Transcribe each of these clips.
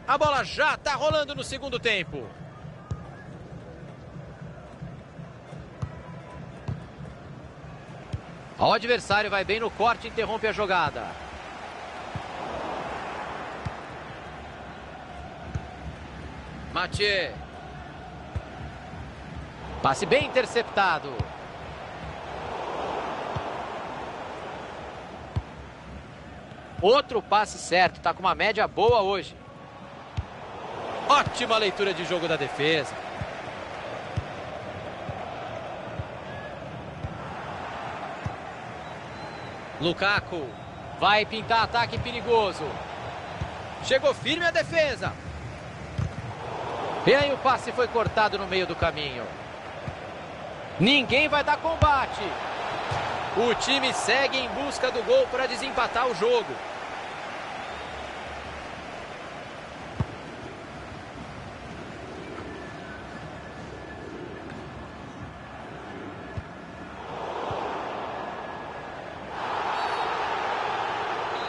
A bola já está rolando no segundo tempo. O adversário vai bem no corte e interrompe a jogada. Mathieu. Passe bem interceptado. Outro passe certo, tá com uma média boa hoje. Ótima leitura de jogo da defesa. Lukaku vai pintar ataque perigoso. Chegou firme a defesa. E aí o passe foi cortado no meio do caminho. Ninguém vai dar combate. O time segue em busca do gol para desempatar o jogo.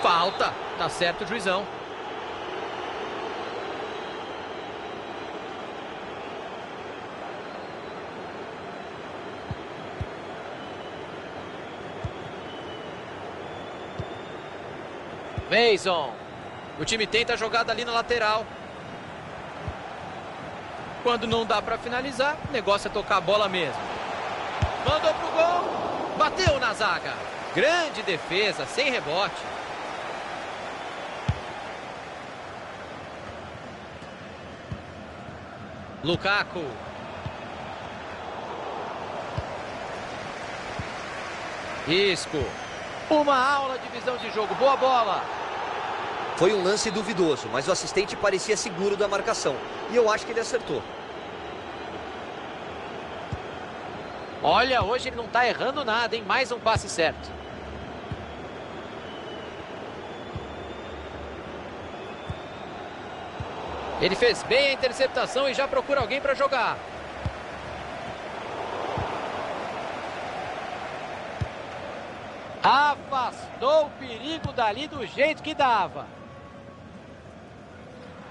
Falta. Tá certo o juizão. Mason. O time tenta a jogada ali na lateral. Quando não dá para finalizar, o negócio é tocar a bola mesmo. Mandou pro gol. Bateu na zaga. Grande defesa, sem rebote. Lukaku. Isco. Uma aula de visão de jogo. Boa bola. Foi um lance duvidoso, mas o assistente parecia seguro da marcação. E eu acho que ele acertou. Olha, hoje ele não está errando nada, hein? Mais um passe certo. Ele fez bem a interceptação e já procura alguém para jogar. Afastou o perigo dali do jeito que dava.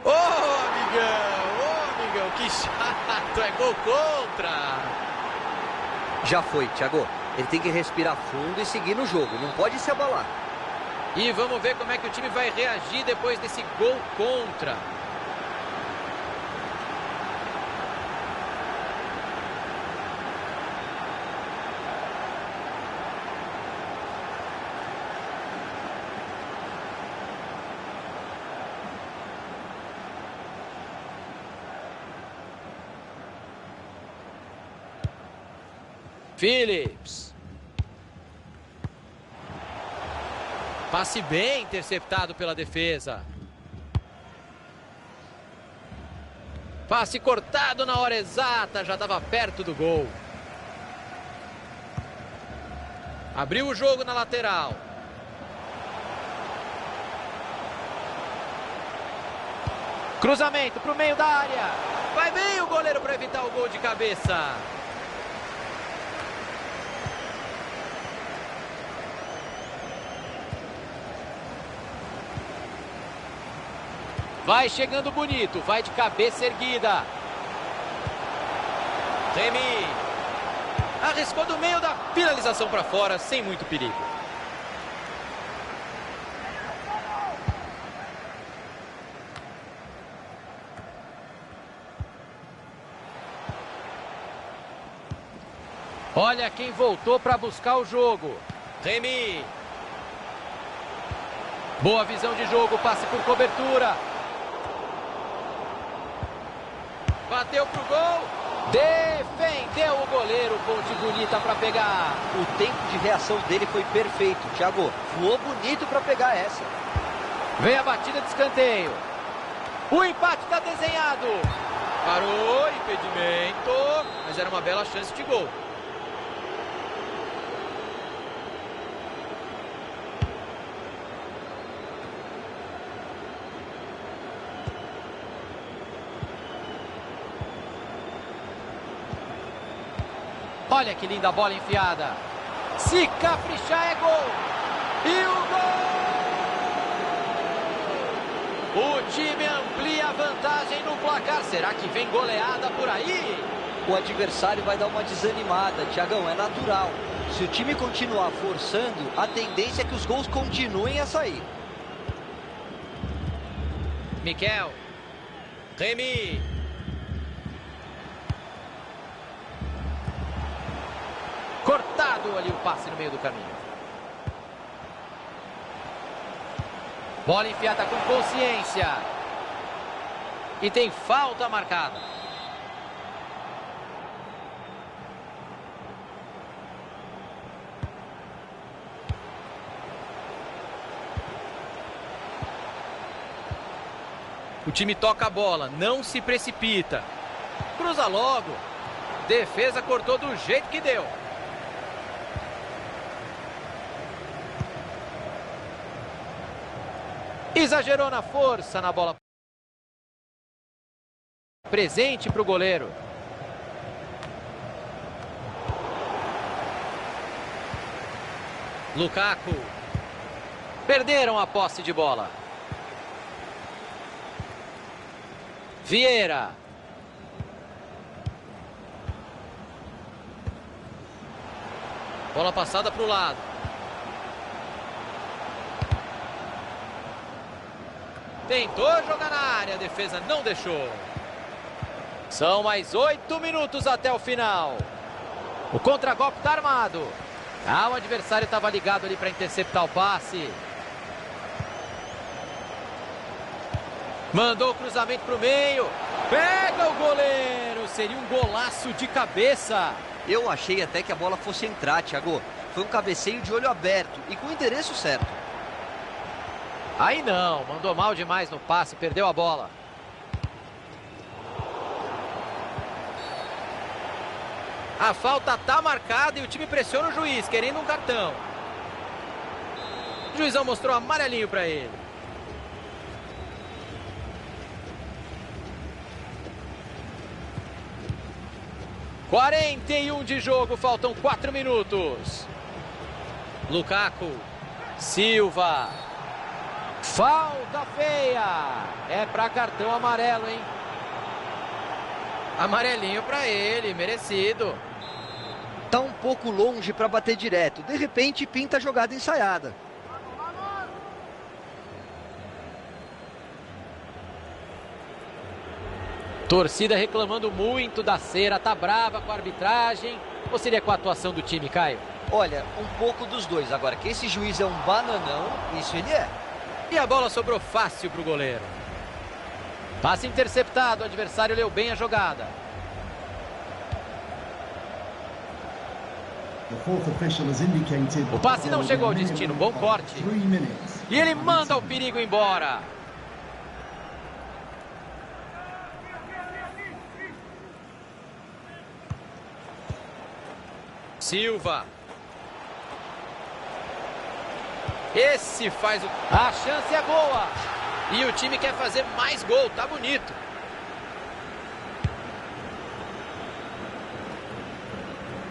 Ô, amigão, que chato, é gol contra. Já foi, Thiago. Ele tem que respirar fundo e seguir no jogo, não pode se abalar. E vamos ver como é que o time vai reagir depois desse gol contra. Phillips. Passe bem interceptado pela defesa. Passe cortado na hora exata, já estava perto do gol. Abriu o jogo na lateral. Cruzamento para o meio da área. Vai bem o goleiro para evitar o gol de cabeça. Vai chegando bonito, vai de cabeça erguida. Remy. Arriscou do meio da finalização para fora, sem muito perigo. Olha quem voltou para buscar o jogo. Remy. Boa visão de jogo, passe por cobertura. Bateu pro gol. Defendeu o goleiro. Ponte bonita para pegar. O tempo de reação dele foi perfeito, Thiago. Voou bonito para pegar essa. Vem a batida de escanteio. O empate está desenhado. Parou, impedimento. Mas era uma bela chance de gol. Olha que linda bola enfiada. Se caprichar é gol. E o O time amplia a vantagem no placar. Será que vem goleada por aí? O adversário vai dar uma desanimada, Thiagão, é natural. Se o time continuar forçando, a tendência é que os gols continuem a sair. Miquel. Remy. Cortado ali o passe no meio do caminho. Bola enfiada com consciência. E tem falta marcada. O time toca a bola, não se precipita. Cruza logo. Defesa cortou do jeito que deu. Exagerou na força na bola. Presente para o goleiro. Lukaku. Perderam a posse de bola. Vieira. Bola passada para o lado. Tentou jogar na área, a defesa não deixou. São mais 8 minutos até o final. O contragolpe está armado. O adversário estava ligado ali para interceptar o passe. Mandou o cruzamento para o meio. Pega o goleiro. Seria um golaço de cabeça. Eu achei até que a bola fosse entrar, Thiago. Foi um cabeceio de olho aberto e com o endereço certo. Aí não, mandou mal demais no passe, perdeu a bola. A falta tá marcada e o time pressiona o juiz, querendo um cartão. O juizão mostrou amarelinho para ele. (41 de jogo, faltam 4 minutos. Lukaku. Silva. Falta feia. É para cartão amarelo, hein? Amarelinho para ele, merecido. Tá um pouco longe para bater direto. De repente, pinta a jogada ensaiada. Torcida reclamando muito da cera, tá brava com a arbitragem. Ou seria com a atuação do time, Caio? Olha, um pouco dos dois. Agora, que esse juiz é um bananão, isso ele é. E a bola sobrou fácil para o goleiro. Passe interceptado, o adversário leu bem a jogada. O passe não chegou ao destino, bom corte. E ele manda o perigo embora. Silva. Esse faz o... A chance é boa. E o time quer fazer mais gol, tá bonito.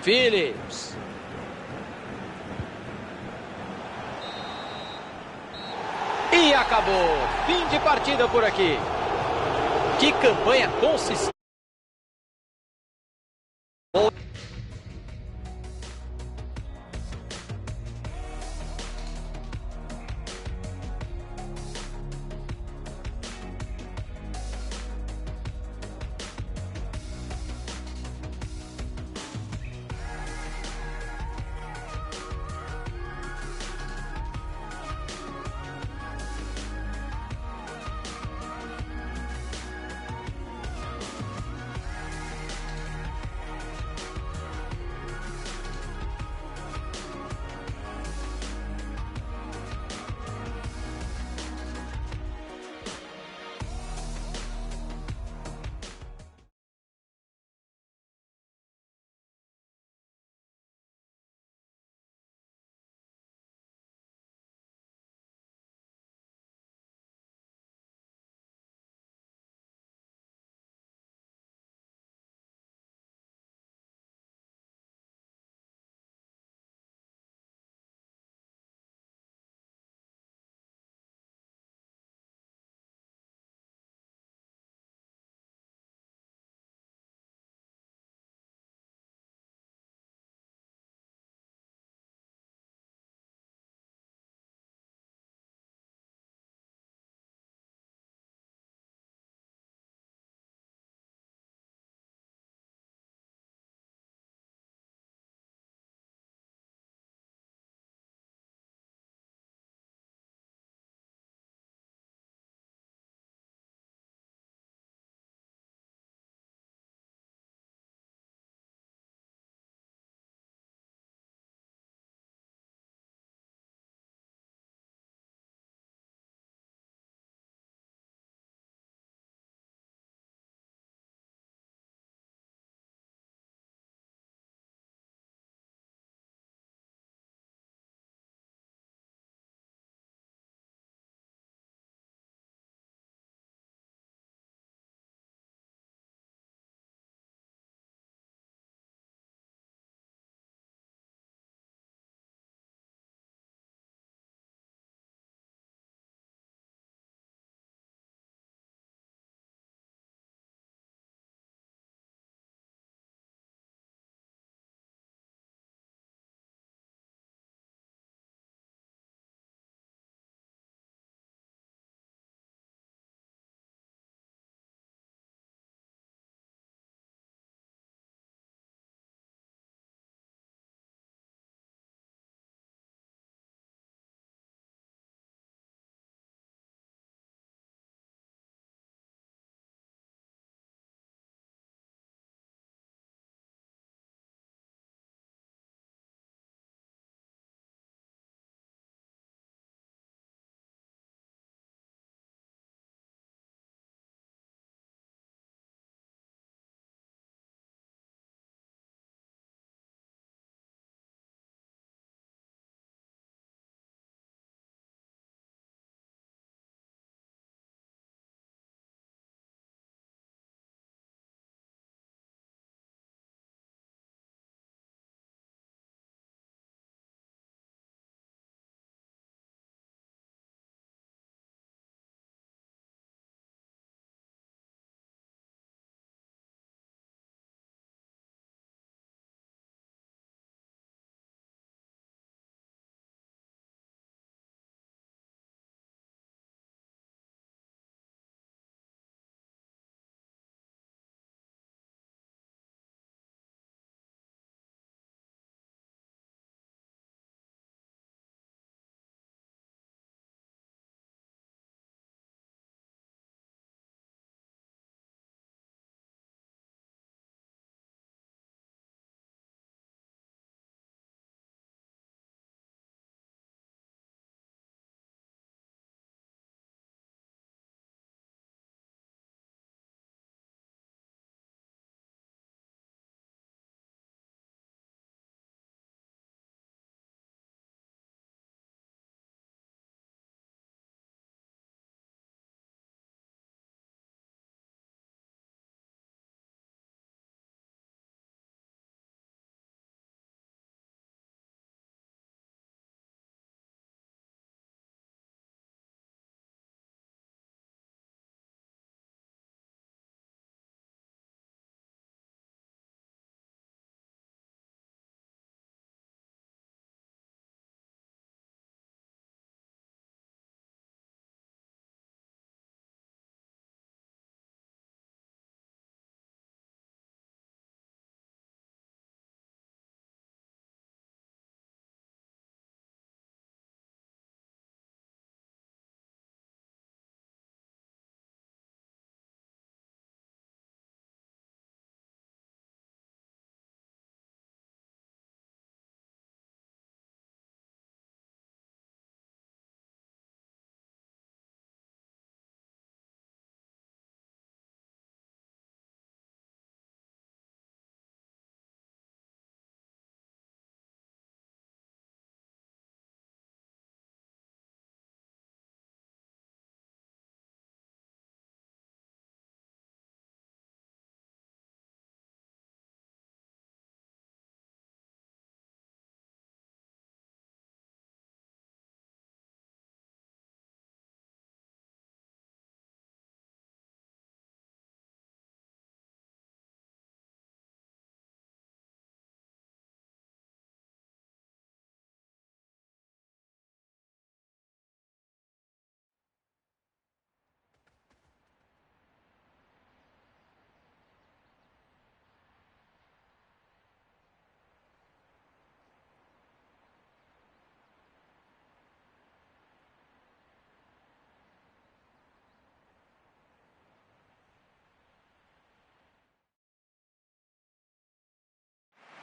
Phillips. E acabou. Fim de partida por aqui. Que campanha consistente.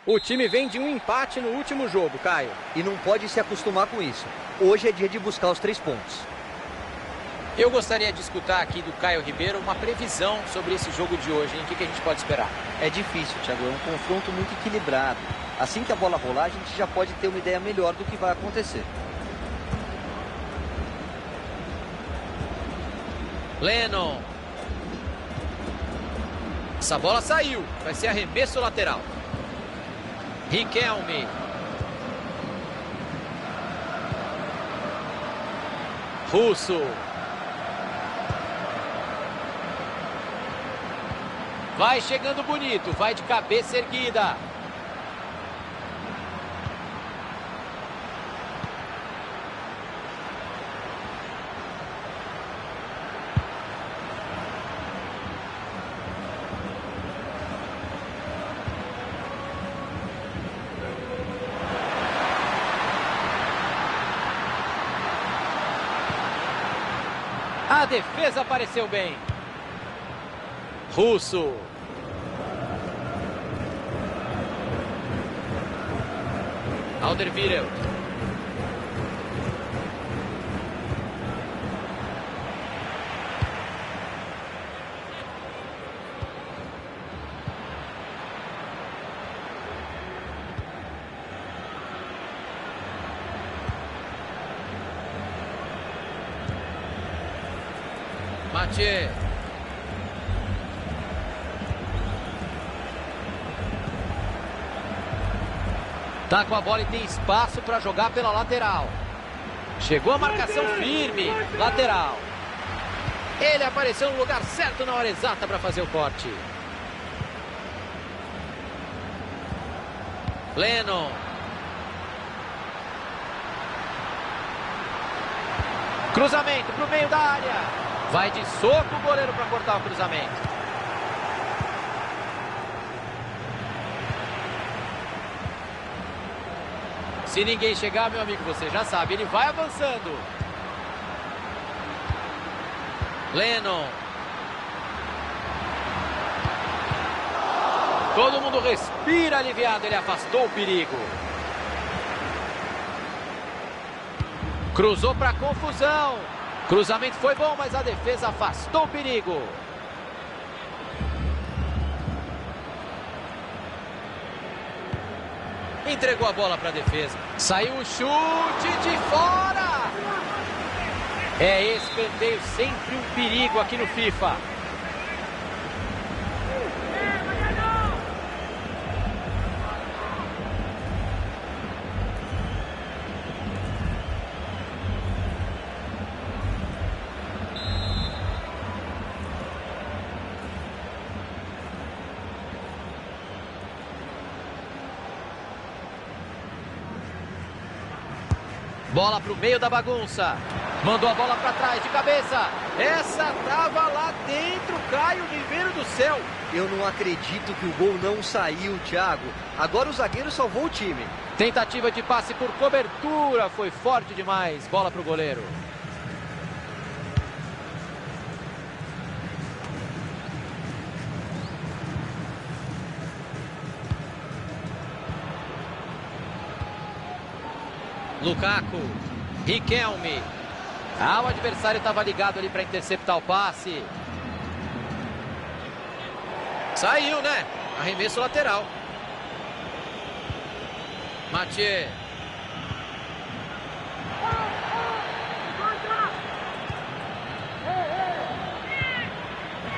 O time vem de um empate no último jogo, Caio. E não pode se acostumar com isso. Hoje é dia de buscar os 3 pontos. Eu gostaria de escutar aqui do Caio Ribeiro uma previsão sobre esse jogo de hoje, hein? O que a gente pode esperar? É difícil, Thiago. É um confronto muito equilibrado. Assim que a bola rolar, a gente já pode ter uma ideia melhor do que vai acontecer. Lennon. Essa bola saiu. Vai ser arremesso lateral. Riquelme. Russo. Vai chegando bonito. Vai de cabeça erguida. A defesa apareceu bem. Russo. Alderweireld. Mathieu. Tá com a bola e tem espaço para jogar pela lateral. Chegou a marcação firme. Lateral. Ele apareceu no lugar certo na hora exata para fazer o corte. Lennon. Cruzamento para o meio da área. Vai de soco o goleiro para cortar o cruzamento. Se ninguém chegar, meu amigo, você já sabe, ele vai avançando. Lennon. Todo mundo respira aliviado, ele afastou o perigo. Cruzou para confusão. Cruzamento foi bom, mas a defesa afastou o perigo. Entregou a bola para a defesa. Saiu o chute de fora. É escanteio, sempre um perigo aqui no FIFA. Bola para o meio da bagunça. Mandou a bola para trás de cabeça. Essa tava lá dentro, Caio Ribeiro do céu. Eu não acredito que o gol não saiu, Thiago. Agora o zagueiro salvou o time. Tentativa de passe por cobertura. Foi forte demais. Bola para o goleiro. Lukaku, Riquelme. O adversário estava ligado ali para interceptar o passe. Saiu, né? Arremesso lateral. Mathieu.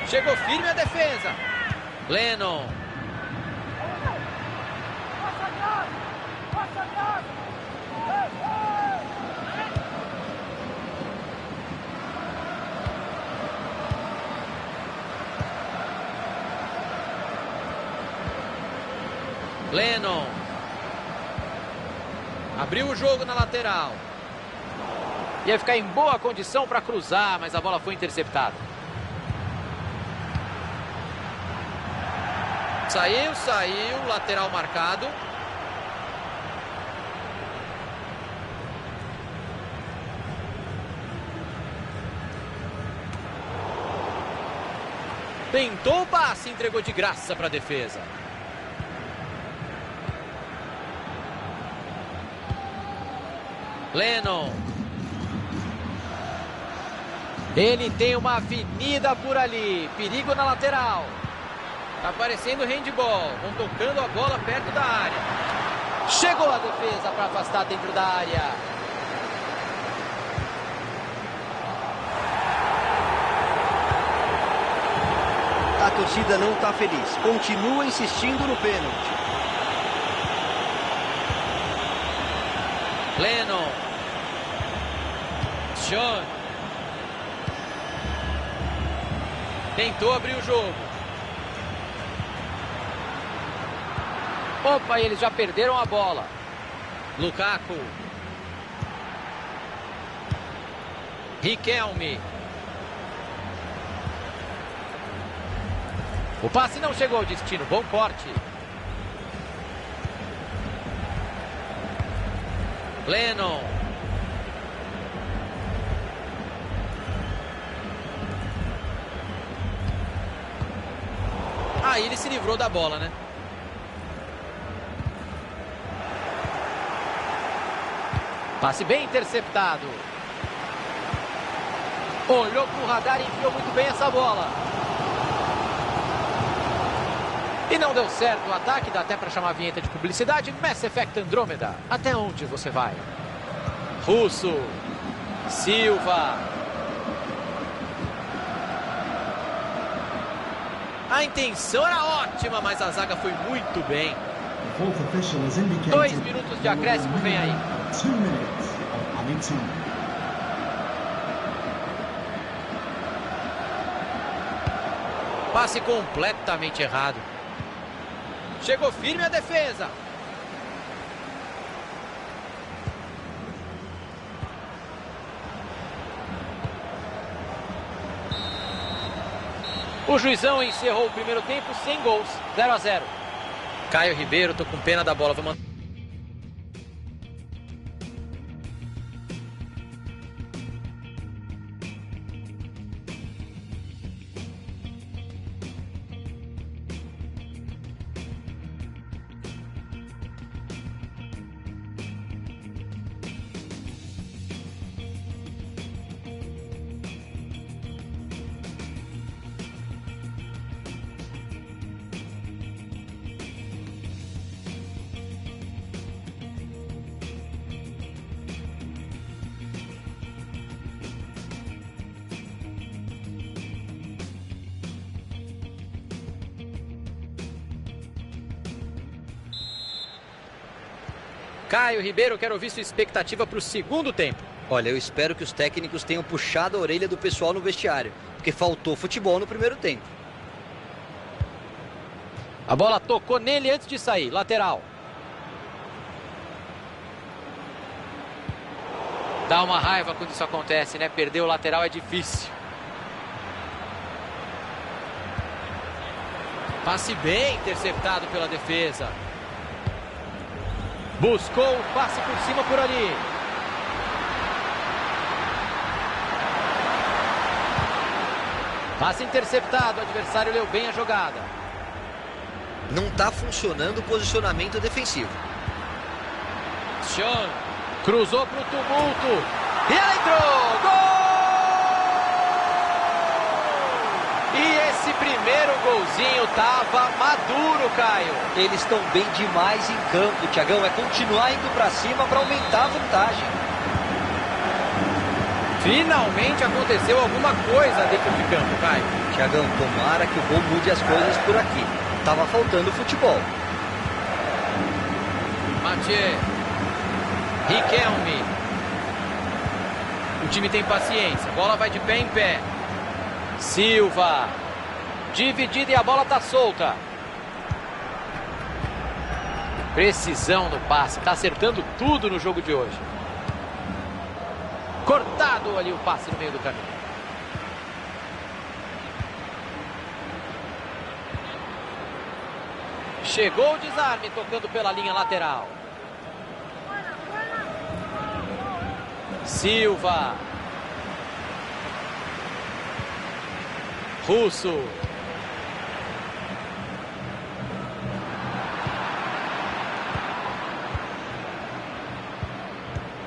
Chegou firme a defesa. Lennon. Lennon. Abriu o jogo na lateral. Ia ficar em boa condição para cruzar, mas a bola foi interceptada. Saiu, lateral marcado. Tentou o passe, entregou de graça para a defesa. Lennon. Ele tem uma avenida por ali. Perigo na lateral. Tá parecendo handball. Vão tocando a bola perto da área. Chegou a defesa para afastar dentro da área. A torcida não está feliz. Continua insistindo no pênalti. Lennon. Sean. Tentou abrir o jogo. Opa, eles já perderam a bola. Lukaku. Riquelme. O passe não chegou ao destino. Bom corte. Lennon. Aí ele se livrou da bola, né? Passe bem interceptado. Olhou pro radar e enfiou muito bem essa bola. E não deu certo o ataque, dá até para chamar a vinheta de publicidade. Mass Effect Andromeda. Até onde você vai? Russo. Silva. A intenção era ótima, mas a zaga foi muito bem. 2 minutos de acréscimo vem aí. Passe completamente errado. Chegou firme a defesa. O juizão encerrou o primeiro tempo sem gols. 0-0. Caio Ribeiro, tô com pena da bola. Vamos... Caio Ribeiro, quero ouvir sua expectativa para o segundo tempo. Olha, eu espero que os técnicos tenham puxado a orelha do pessoal no vestiário, porque faltou futebol no primeiro tempo. A bola tocou nele antes de sair, lateral. Dá uma raiva quando isso acontece, né? Perder o lateral é difícil. Passe bem interceptado pela defesa. Buscou o passe por cima por ali. Passe interceptado, o adversário leu bem a jogada. Não está funcionando o posicionamento defensivo. Sean cruzou para o tumulto. E ela entrou! Gol! E esse primeiro golzinho tava maduro, Caio. Eles estão bem demais em campo, Thiagão. É continuar indo para cima para aumentar a vantagem. Finalmente aconteceu alguma coisa dentro de campo, Caio. Thiagão, tomara que o gol mude as coisas por aqui. Tava faltando futebol. Mathieu. Riquelme. O time tem paciência. A bola vai de pé em pé. Silva. Dividida e a bola tá solta. Precisão no passe. Tá acertando tudo no jogo de hoje. Cortado ali o passe no meio do caminho. Chegou o desarme tocando pela linha lateral. Silva. Russo.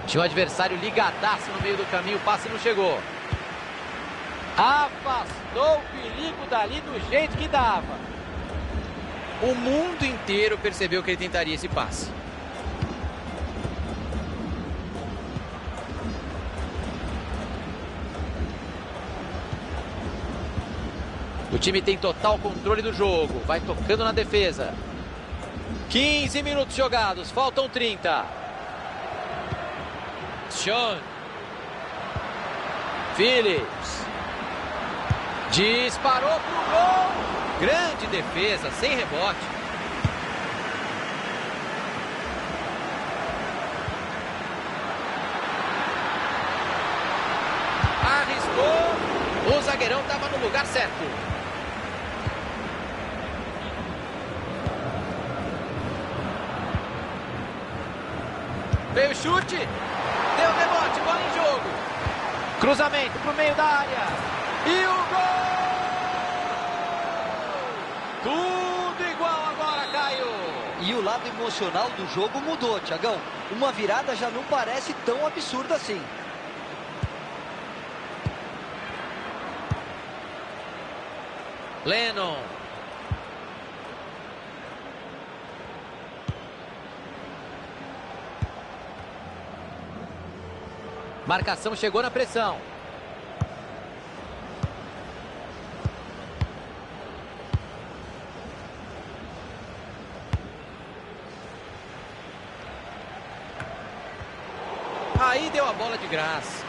Tinha um adversário ligadaço no meio do caminho, o passe não chegou. Afastou o perigo dali do jeito que dava. O mundo inteiro percebeu que ele tentaria esse passe. O time tem total controle do jogo. Vai tocando na defesa. 15 minutos jogados. Faltam 30. Sean. Phillips. Disparou pro gol. Grande defesa, sem rebote. Arriscou. O zagueirão estava no lugar certo. Veio o chute, deu rebote, bola em jogo. Cruzamento pro meio da área. E o gol! Tudo igual agora, Caio. E o lado emocional do jogo mudou, Thiagão. Uma virada já não parece tão absurda assim. Lennon. Marcação chegou na pressão. Aí deu a bola de graça.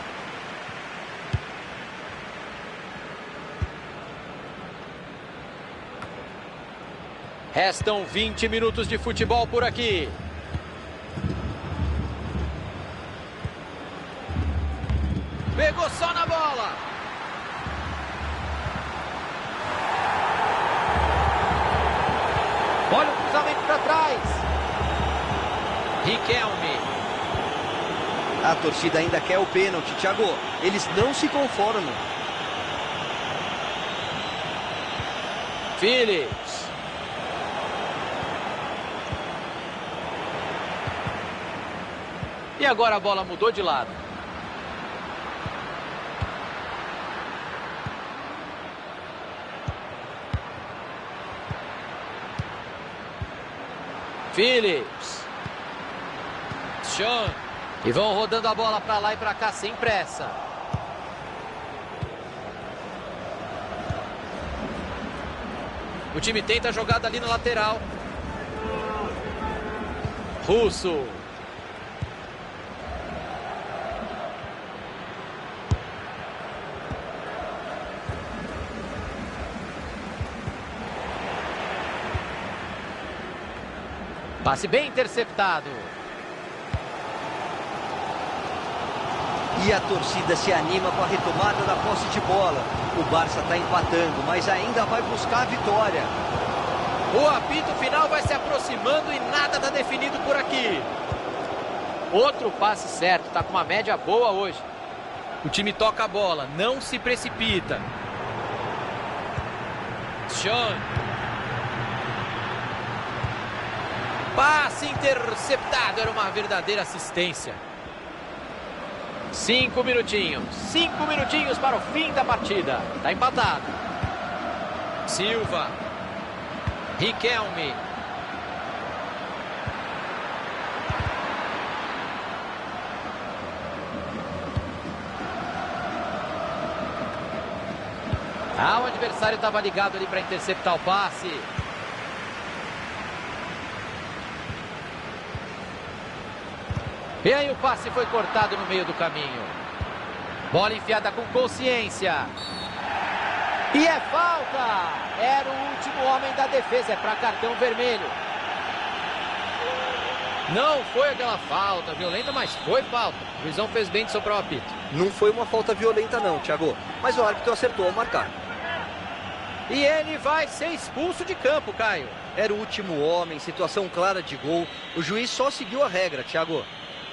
Restam 20 minutos de futebol por aqui. Pegou só na bola. Olha o cruzamento para trás. Riquelme. A torcida ainda quer o pênalti, Thiago. Eles não se conformam. Phillips. E agora a bola mudou de lado. Phillips. Sean. E vão rodando a bola para lá e para cá sem pressa. O time tenta a jogada ali na lateral. Russo. Passe bem interceptado. E a torcida se anima com a retomada da posse de bola. O Barça está empatando, mas ainda vai buscar a vitória. O apito final vai se aproximando e nada está definido por aqui. Outro passe certo, está com uma média boa hoje. O time toca a bola, não se precipita. Sean. Passe interceptado, era uma verdadeira assistência. 5 minutinhos. 5 minutinhos para o fim da partida. Está empatado. Silva. Riquelme. O adversário estava ligado ali para interceptar o passe. E aí o passe foi cortado no meio do caminho. Bola enfiada com consciência. E é falta. Era o último homem da defesa. É para cartão vermelho. Não foi aquela falta violenta, mas foi falta. O juizão fez bem de soprar o apito. Não foi uma falta violenta não, Thiago. Mas o árbitro acertou ao marcar. E ele vai ser expulso de campo, Caio. Era o último homem, situação clara de gol. O juiz só seguiu a regra, Thiago.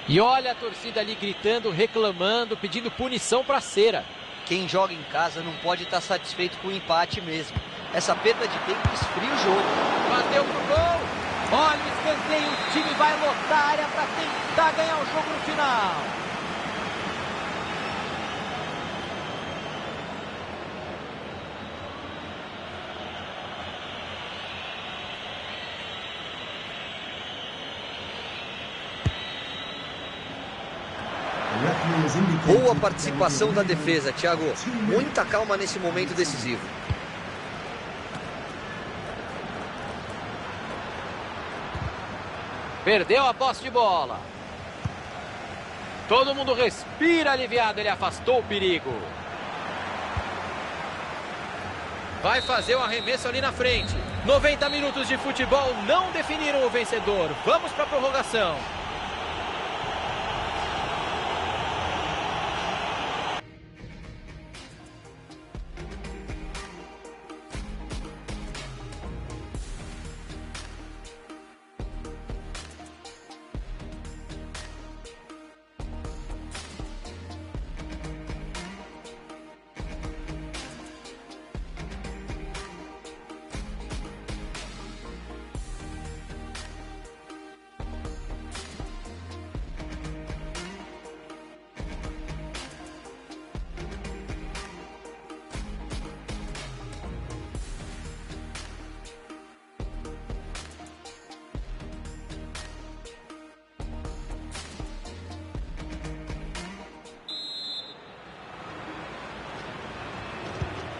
E olha a torcida ali gritando, reclamando, pedindo punição para cera. Quem joga em casa não pode estar satisfeito com o empate mesmo. Essa perda de tempo esfria o jogo. Bateu pro gol. Olha o escanteio, o time vai lotar a área para tentar ganhar o jogo no final. Boa participação da defesa, Thiago. Muita calma nesse momento decisivo. Perdeu a posse de bola. Todo mundo respira aliviado, ele afastou o perigo. Vai fazer o arremesso ali na frente. 90 minutos de futebol não definiram o vencedor. Vamos para a prorrogação.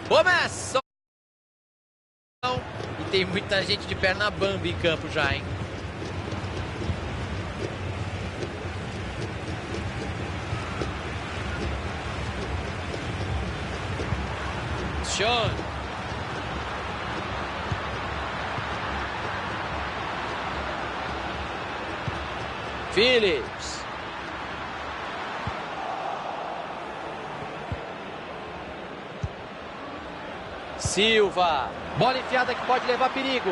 Começa! E tem muita gente de perna bamba em campo já, hein? Sean. Phillips. Silva. Bola enfiada que pode levar perigo.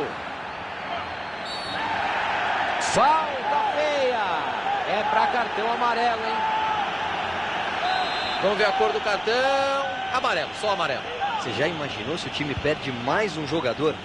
Falta feia. É para cartão amarelo, hein? Vamos ver a cor do cartão. Amarelo, só amarelo. Você já imaginou se o time perde mais um jogador?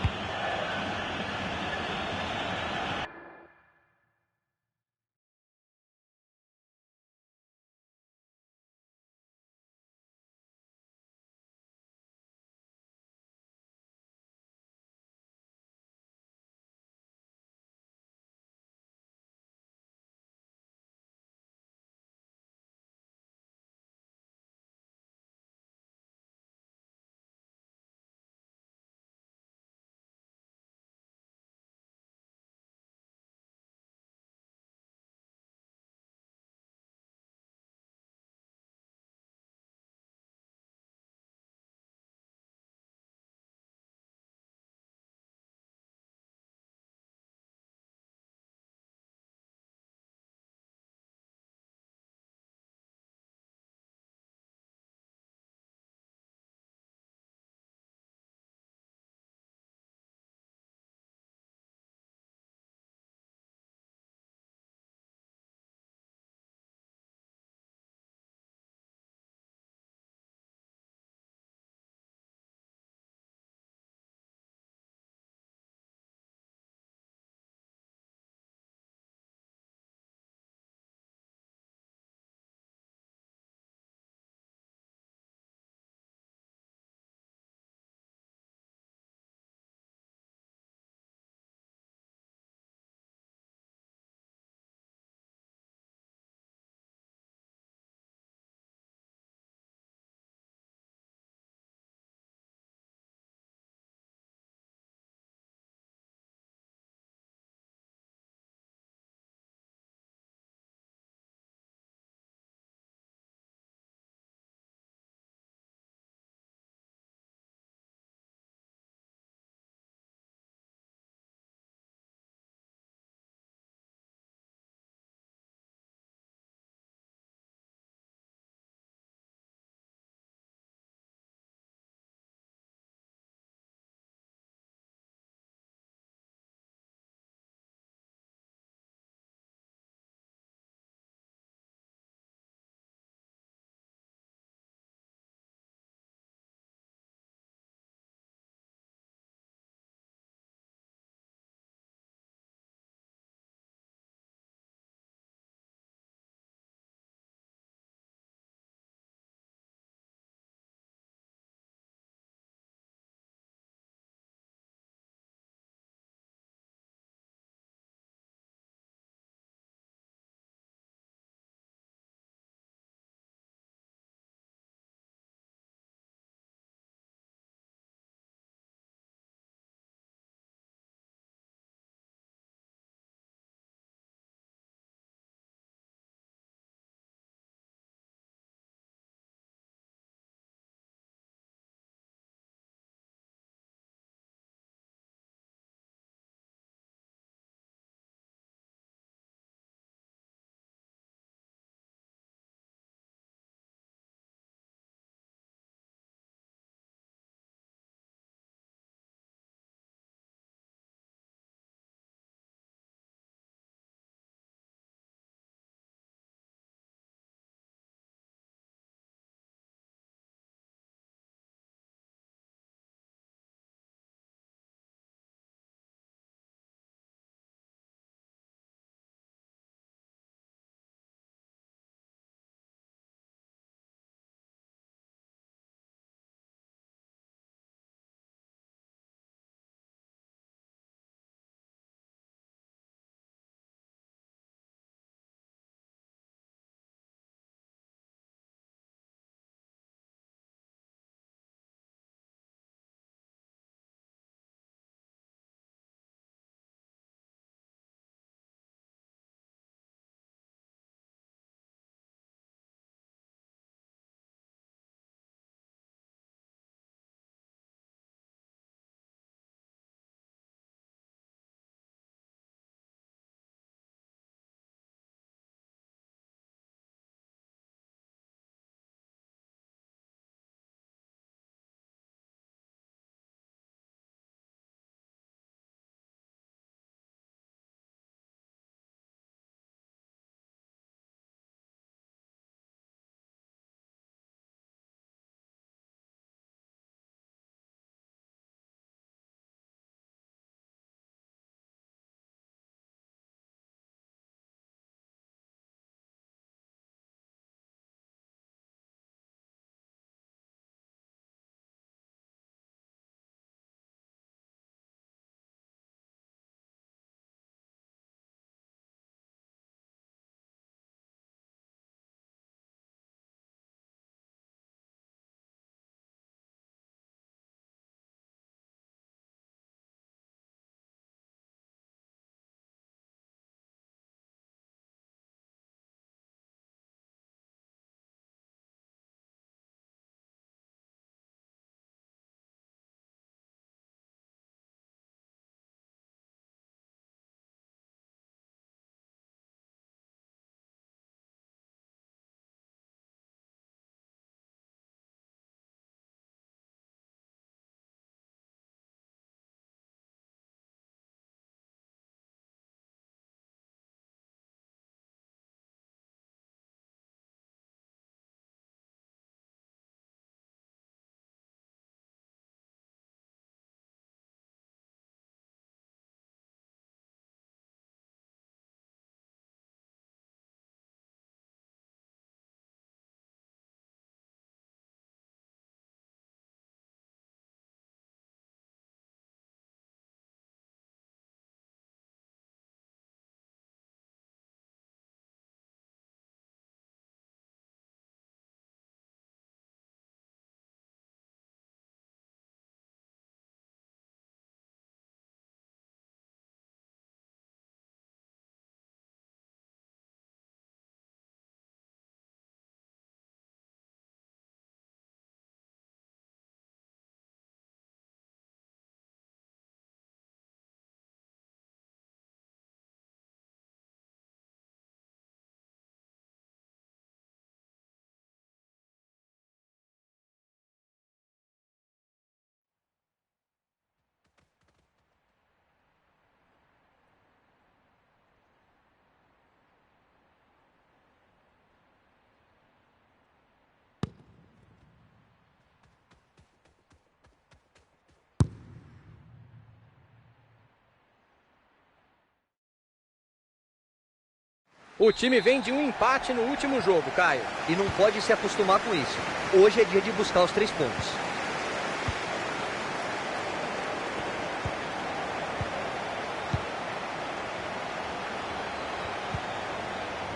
O time vem de um empate no último jogo, Caio. E não pode se acostumar com isso. Hoje é dia de buscar os 3 pontos.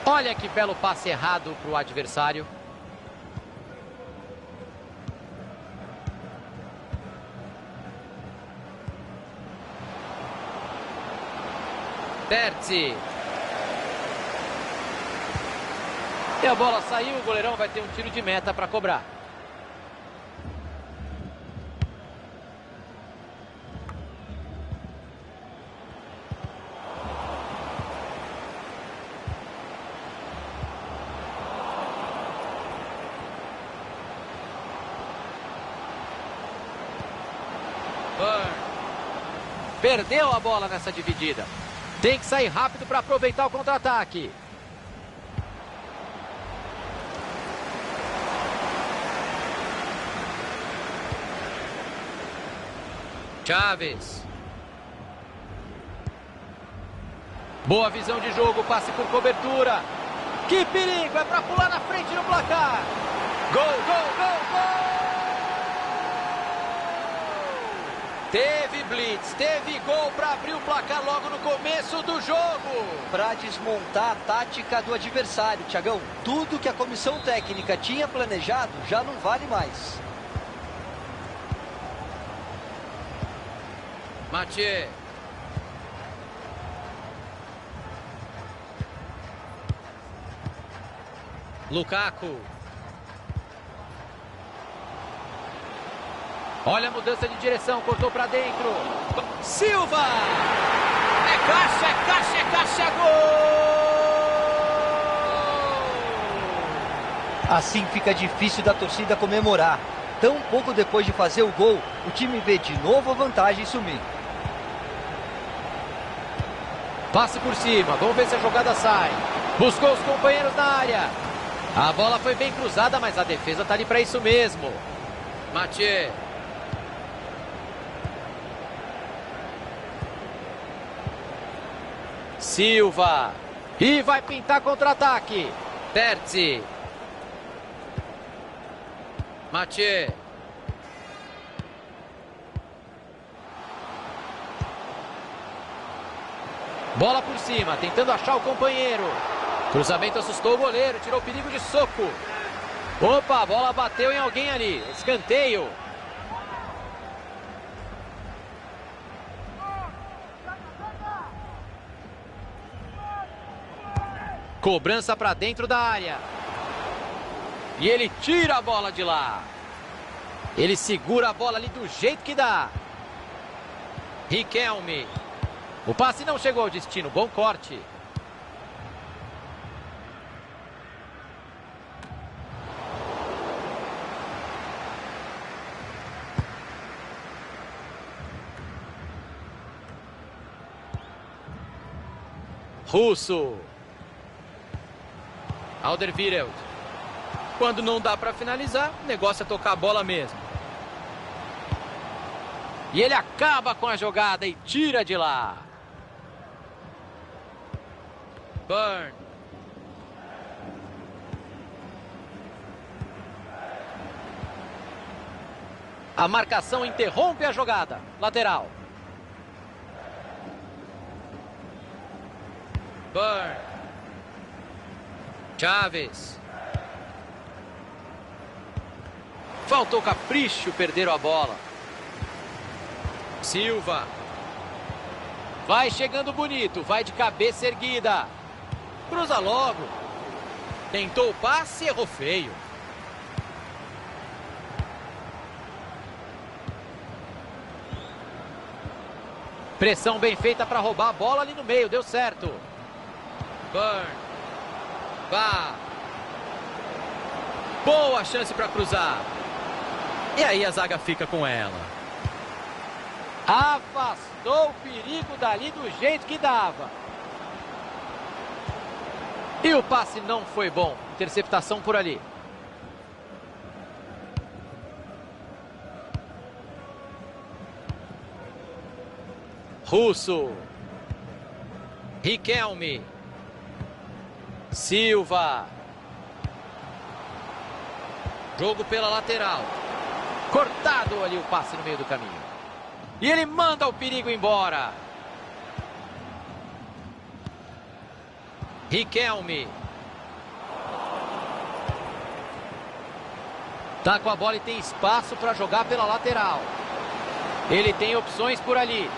Olha que belo passe errado para o adversário. Terzi. E a bola saiu, o goleirão vai ter um tiro de meta para cobrar. Perdeu a bola nessa dividida. Tem que sair rápido para aproveitar o contra-ataque. Chaves. Boa visão de jogo, passe por cobertura. Que perigo, é para pular na frente no placar. Gol, gol, gol, gol! Teve blitz, teve gol para abrir o placar logo no começo do jogo. Para desmontar a tática do adversário, Thiagão. Tudo que a comissão técnica tinha planejado já não vale mais. Mathieu. Lukaku. Olha a mudança de direção, cortou para dentro. Silva! É caixa, é caixa, é caixa, gol! Assim fica difícil da torcida comemorar. Tão pouco depois de fazer o gol, o time vê de novo a vantagem sumir. Passe por cima, vamos ver se a jogada sai. Buscou os companheiros na área. A bola foi bem cruzada, mas a defesa tá ali para isso mesmo. Mathieu. Silva. E vai pintar contra-ataque. Terzi. Mathieu. Bola por cima, tentando achar o companheiro. Cruzamento assustou o goleiro, tirou o perigo de soco. Opa, a bola bateu em alguém ali. Escanteio. Cobrança para dentro da área. E ele tira a bola de lá. Ele segura a bola ali do jeito que dá. Riquelme. O passe não chegou ao destino. Bom corte. Russo. Alderweireld. Quando não dá para finalizar, o negócio é tocar a bola mesmo. E ele acaba com a jogada e tira de lá. Burn. A marcação interrompe a jogada. Lateral. Burn. Chaves. Faltou capricho, perderam a bola. Silva. Vai chegando bonito, vai de cabeça erguida. Cruza logo. Tentou o passe e errou feio. Pressão bem feita para roubar a bola ali no meio, deu certo. Burn. Vá. Boa chance para cruzar. E aí a zaga fica com ela. Afastou o perigo dali do jeito que dava. E o passe não foi bom. Interceptação por ali. Russo. Riquelme. Silva. Jogo pela lateral. Cortado ali o passe no meio do caminho. E ele manda o perigo embora. Riquelme. Tá com a bola e tem espaço para jogar pela lateral. Ele tem opções por ali.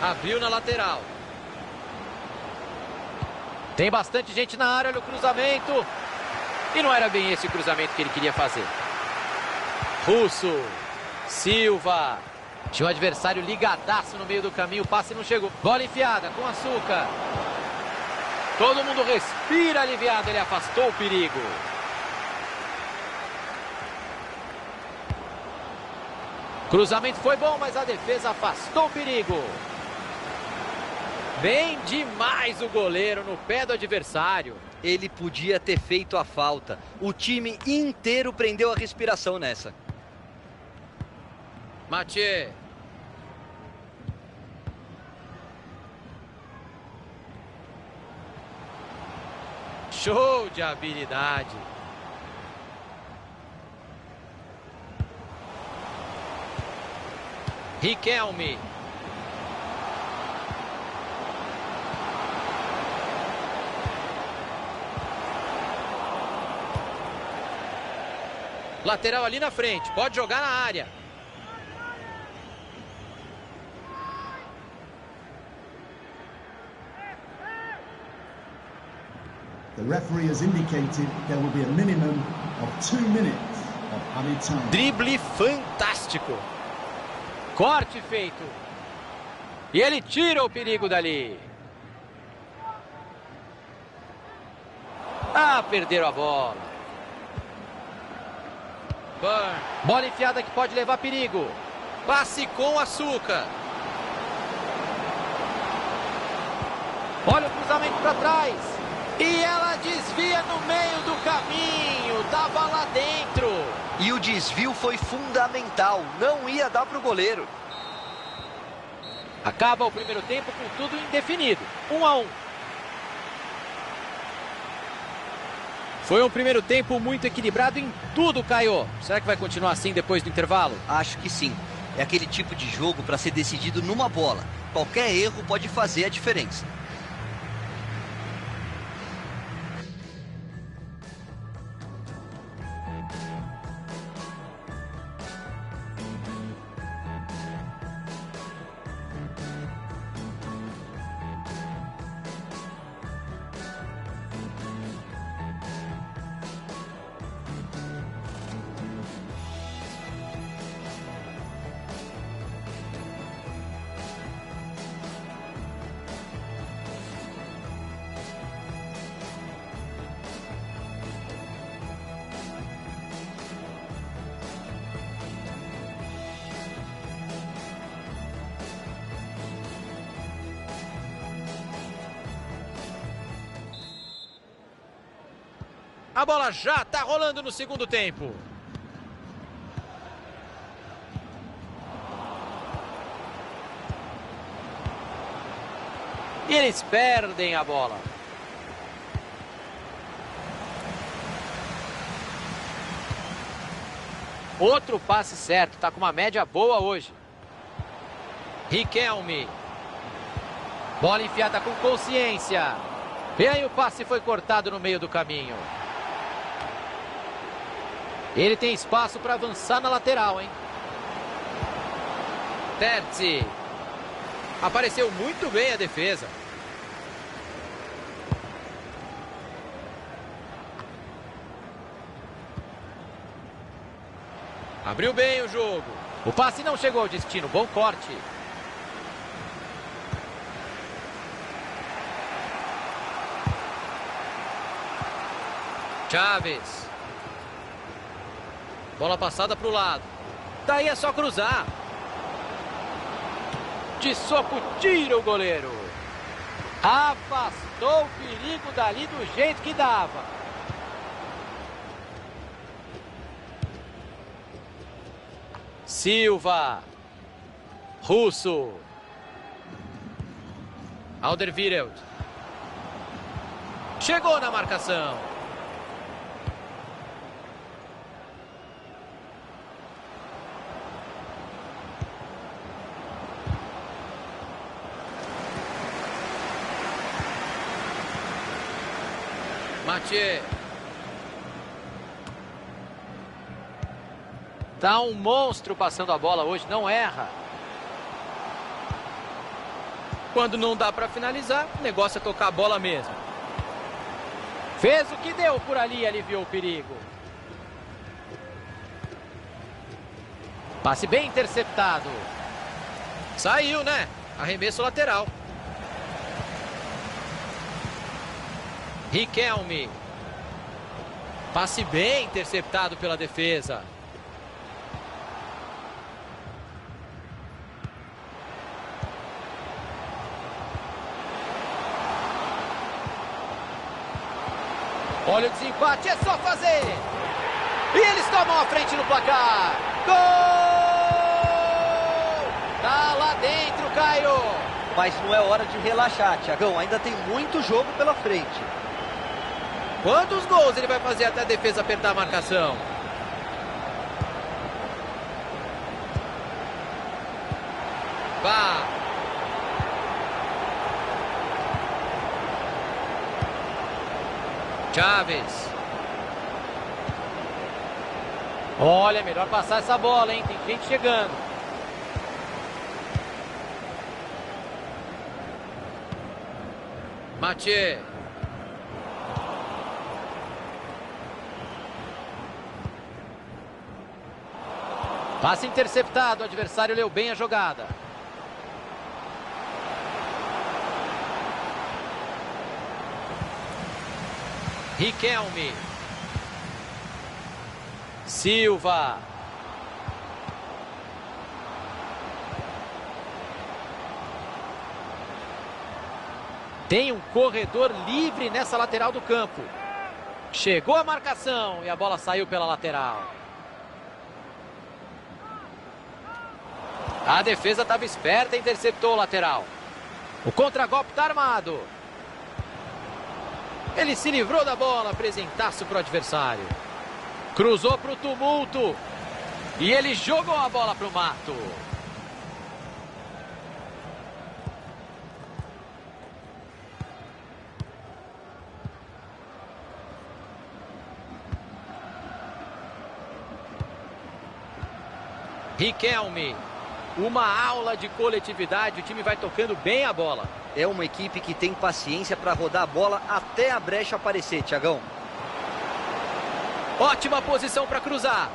Abriu na lateral. Tem bastante gente na área, olha o cruzamento. E não era bem esse o cruzamento que ele queria fazer. Russo. Silva. Tinha um adversário ligadaço no meio do caminho, o passe não chegou. Bola enfiada com Açúcar. Todo mundo respira aliviado, ele afastou o perigo. Cruzamento foi bom, mas a defesa afastou o perigo. Bem demais o goleiro no pé do adversário. Ele podia ter feito a falta. O time inteiro prendeu a respiração nessa. Mathieu. Show de habilidade. Riquelme. Lateral ali na frente, pode jogar na área. The referee has indicated there will be a minimum of 2 minutes of added time. Drible fantástico. Corte feito. E ele tira o perigo dali. Ah, perderam a bola. Burn. Bola enfiada que pode levar perigo. Passe com Açúcar. Olha o cruzamento para trás. E ela desvia no meio do caminho. Tava lá dentro. E o desvio foi fundamental. Não ia dar para o goleiro. Acaba o primeiro tempo com tudo indefinido. 1-1. Foi um primeiro tempo muito equilibrado em tudo, Caio. Será que vai continuar assim depois do intervalo? Acho que sim. É aquele tipo de jogo para ser decidido numa bola. Qualquer erro pode fazer a diferença. A bola já está rolando no segundo tempo. E eles perdem a bola. Outro passe certo, está com uma média boa hoje. Riquelme. Bola enfiada com consciência. E aí o passe foi cortado no meio do caminho. Ele tem espaço para avançar na lateral, hein? Terzi. Apareceu muito bem a defesa. Abriu bem o jogo. O passe não chegou ao destino. Bom corte. Chaves. Bola passada para o lado. Daí é só cruzar. De soco tira o goleiro. Afastou o perigo dali do jeito que dava. Silva. Russo. Alderweireld. Chegou na marcação. Mathieu. Tá um monstro passando a bola hoje, não erra. Quando não dá para finalizar, o negócio é tocar a bola mesmo. Fez o que deu por ali, aliviou o perigo. Passe bem interceptado. Saiu, né? Arremesso lateral. Riquelme. Passe bem interceptado pela defesa. Olha o desempate, é só fazer. E eles tomam a frente no placar. Gol! Tá lá dentro, Caio. Mas não é hora de relaxar, Thiagão. Ainda tem muito jogo pela frente. Quantos gols ele vai fazer até a defesa apertar a marcação? Vá. Chaves. Olha, melhor passar essa bola, hein? Tem gente chegando. Mathieu. Passe interceptado, o adversário leu bem a jogada. Riquelme. Silva. Tem um corredor livre nessa lateral do campo. Chegou a marcação e a bola saiu pela lateral. A defesa estava esperta e interceptou o lateral. O contragolpe está armado. Ele se livrou da bola, presentaço para o adversário. Cruzou para o tumulto. E ele jogou a bola para o mato. Riquelme. Uma aula de coletividade, o time vai tocando bem a bola. É uma equipe que tem paciência para rodar a bola até a brecha aparecer, Thiagão. Ótima posição para cruzar.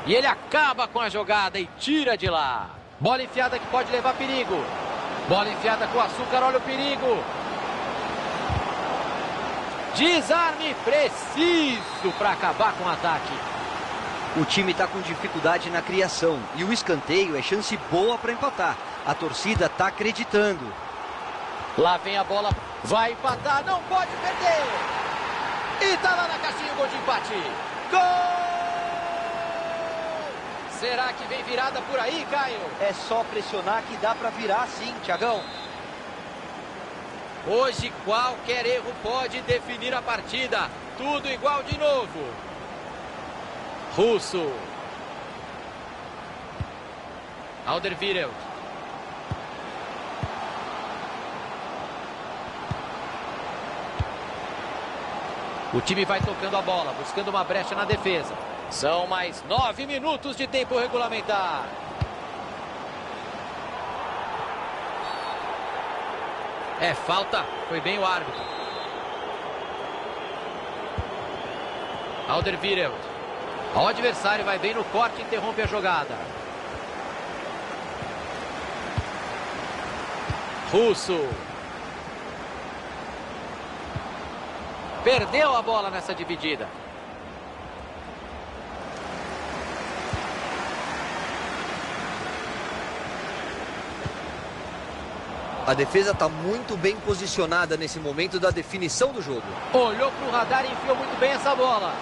E ele acaba com a jogada e tira de lá. Bola enfiada que pode levar perigo. Bola enfiada com açúcar, olha o perigo. Desarme preciso para acabar com o ataque. O time está com dificuldade na criação e o escanteio é chance boa para empatar. A torcida está acreditando. Lá vem a bola, vai empatar, não pode perder. E tá lá na caixinha o gol de empate. Gol! Será que vem virada por aí, Caio? É só pressionar que dá para virar sim, Thiagão. Hoje qualquer erro pode definir a partida. Tudo igual de novo. Russo. Alderweireld. O time vai tocando a bola, buscando uma brecha na defesa. São mais 9 minutos de tempo regulamentar. É falta, foi bem o árbitro. Alderweireld. O adversário vai bem no corte e interrompe a jogada. Russo. Perdeu a bola nessa dividida. A defesa está muito bem posicionada nesse momento da definição do jogo. Olhou para o radar e enfiou muito bem essa bola.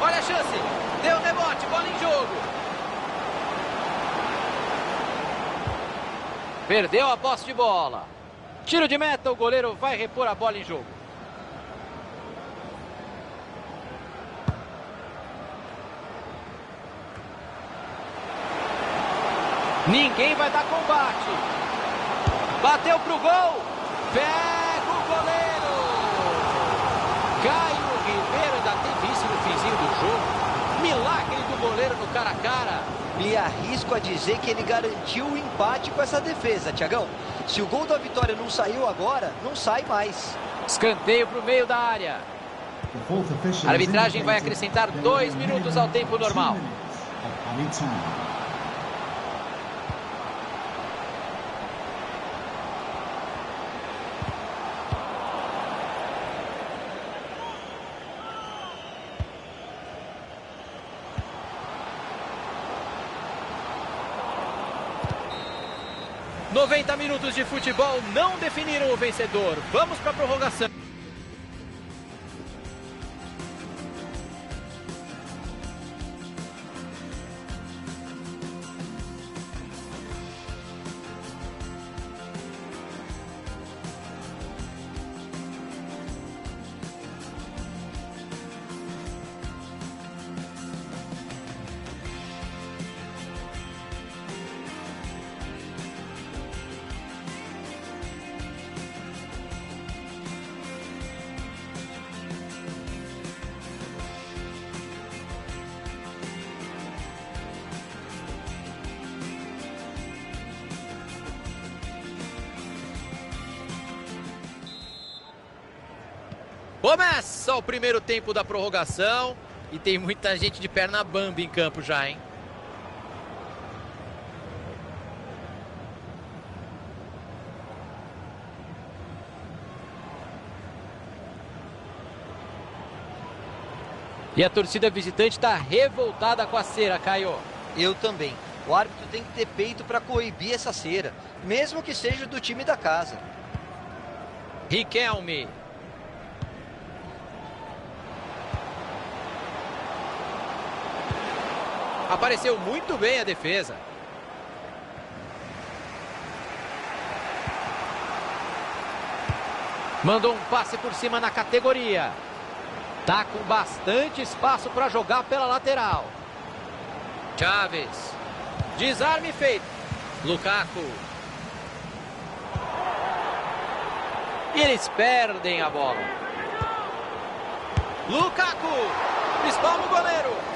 Olha a chance. Deu rebote, bola em jogo. Perdeu a posse de bola. Tiro de meta, o goleiro vai repor a bola em jogo. Ninguém vai dar combate. Bateu pro gol. Pega o goleiro. Caio Ribeiro ainda teve isso no finzinho do jogo. Milagre do goleiro no cara a cara. Me arrisco a dizer que ele garantiu o empate com essa defesa, Thiagão. Se o gol da vitória não saiu agora, não sai mais. Escanteio para o meio da área. A arbitragem vai acrescentar 2 minutos ao tempo normal. ...90 minutos de futebol não definiram o vencedor. Vamos para a prorrogação. Começa o primeiro tempo da prorrogação e tem muita gente de perna bamba em campo já, hein? E a torcida visitante está revoltada com a cera, Caio. Eu também. O árbitro tem que ter peito para coibir essa cera, mesmo que seja do time da casa. Riquelme. Apareceu muito bem a defesa. Mandou um passe por cima na categoria. Tá com bastante espaço para jogar pela lateral. Chaves. Desarme feito. Lukaku. E eles perdem a bola. Lukaku. Espalma o goleiro.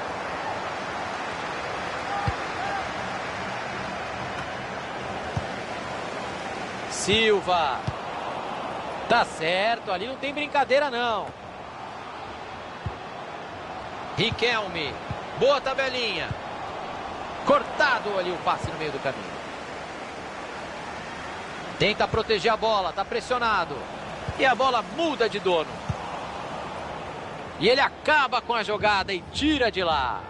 Silva. Tá certo, ali não tem brincadeira não. Riquelme. Boa tabelinha. Cortado ali o passe no meio do caminho. Tenta proteger a bola, tá pressionado. E a bola muda de dono. E ele acaba com a jogada e tira de lá.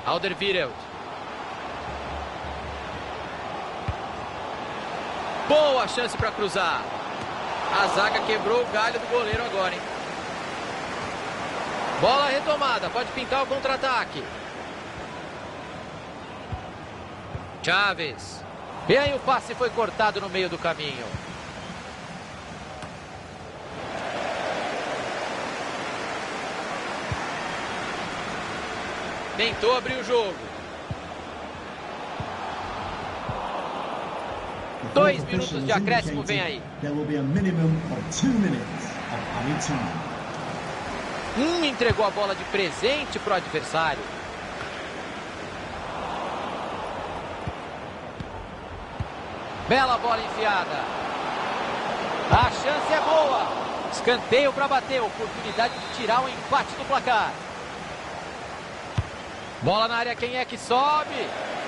Alderweireld. Boa chance para cruzar. A zaga quebrou o galho do goleiro agora, hein? Bola retomada, pode pintar o contra-ataque. Chaves. E aí o passe foi cortado no meio do caminho. Tentou abrir o jogo. 2 minutos de acréscimo vem aí. Entregou a bola de presente para o adversário. Bela bola enfiada. A chance é boa. Escanteio para bater. Oportunidade de tirar o empate do placar. Bola na área, quem é que sobe?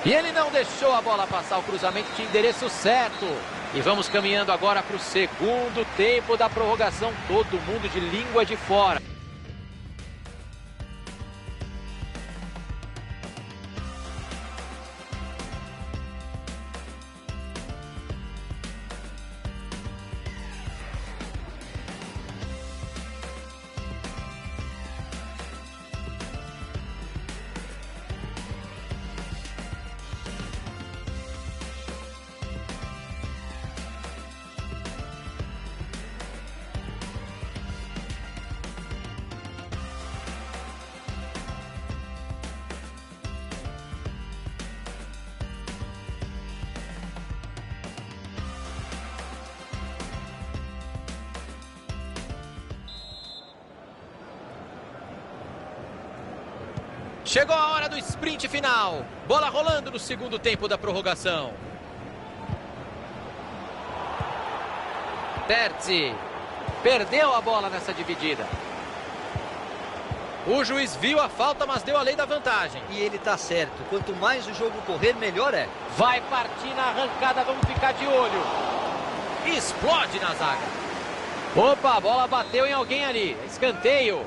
E ele não deixou a bola passar, o cruzamento de endereço certo. E vamos caminhando agora para o segundo tempo da prorrogação. Todo mundo de língua de fora. Chegou a hora do sprint final. Bola rolando no segundo tempo da prorrogação. Terzi perdeu a bola nessa dividida. O juiz viu a falta, mas deu a lei da vantagem. E ele tá certo. Quanto mais o jogo correr, melhor é. Vai partir na arrancada, vamos ficar de olho. Explode na zaga. Opa, a bola bateu em alguém ali. Escanteio.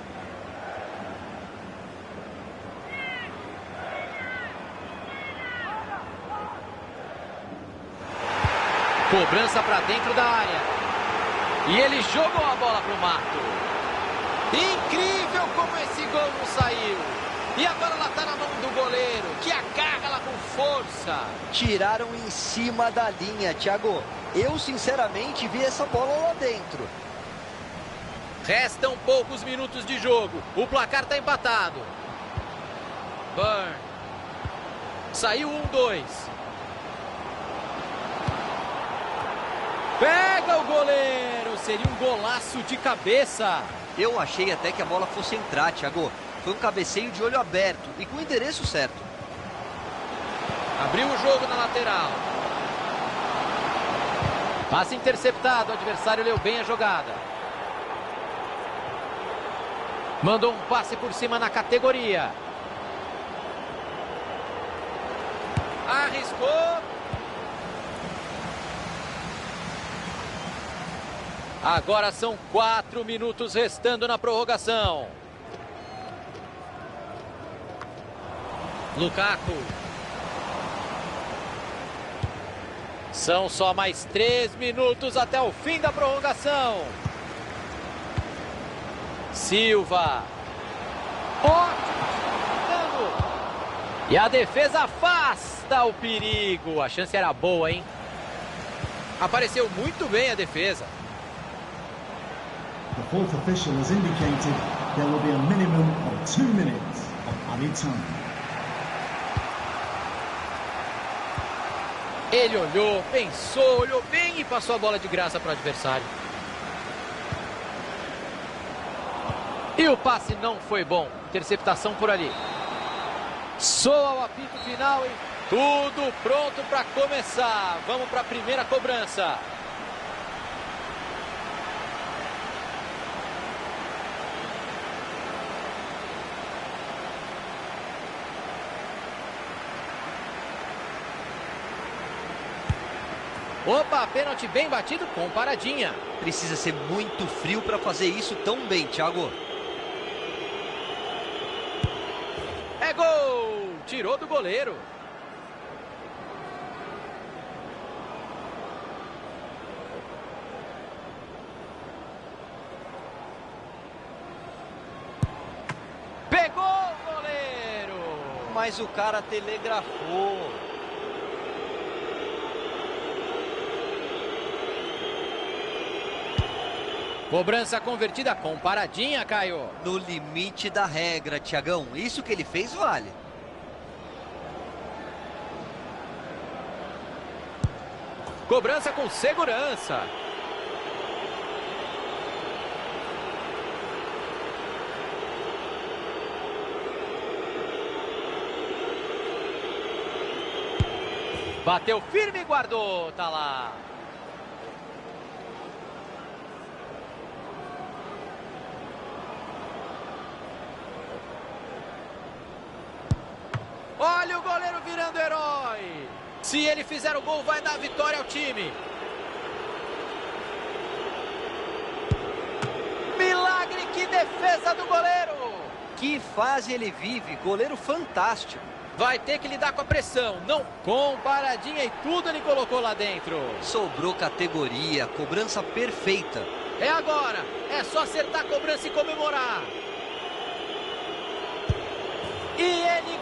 Cobrança para dentro da área. E ele jogou a bola pro mato. Incrível como esse gol não saiu. E agora ela tá na mão do goleiro, que agarra ela com força. Tiraram em cima da linha, Thiago. Eu, sinceramente, vi essa bola lá dentro. Restam poucos minutos de jogo. O placar tá empatado. Burn. Saiu 1-2. Pega o goleiro. Seria um golaço de cabeça. Eu achei até que a bola fosse entrar, Thiago. Foi um cabeceio de olho aberto e com o endereço certo. Abriu o jogo na lateral. Passe interceptado. O adversário leu bem a jogada. Mandou um passe por cima na categoria. Arriscou. Agora são 4 minutos restando na prorrogação. Lukaku. São só mais 3 minutos até o fim da prorrogação. Silva. Ótimo. E a defesa afasta o perigo. A chance era boa, hein? Apareceu muito bem a defesa. The fourth official has indicated there will be a minimum of 2 minutes of added time. Ele olhou, pensou, olhou bem e passou a bola de graça para o adversário. E o passe não foi bom. Interceptação por ali. Soa o apito final e tudo pronto para começar. Vamos para a primeira cobrança. Opa, pênalti bem batido com paradinha. Precisa ser muito frio para fazer isso tão bem, Thiago. É gol! Tirou do goleiro. Pegou o goleiro! Mas o cara telegrafou. Cobrança convertida com paradinha, Caio. No limite da regra, Thiagão. Isso que ele fez vale. Cobrança com segurança. Bateu firme e guardou. Tá lá. Olha o goleiro virando herói. Se ele fizer o gol, vai dar vitória ao time. Milagre, que defesa do goleiro. Que fase ele vive, goleiro fantástico. Vai ter que lidar com a pressão, não com paradinha e tudo ele colocou lá dentro. Sobrou categoria, cobrança perfeita. É agora, é só acertar a cobrança e comemorar. E ele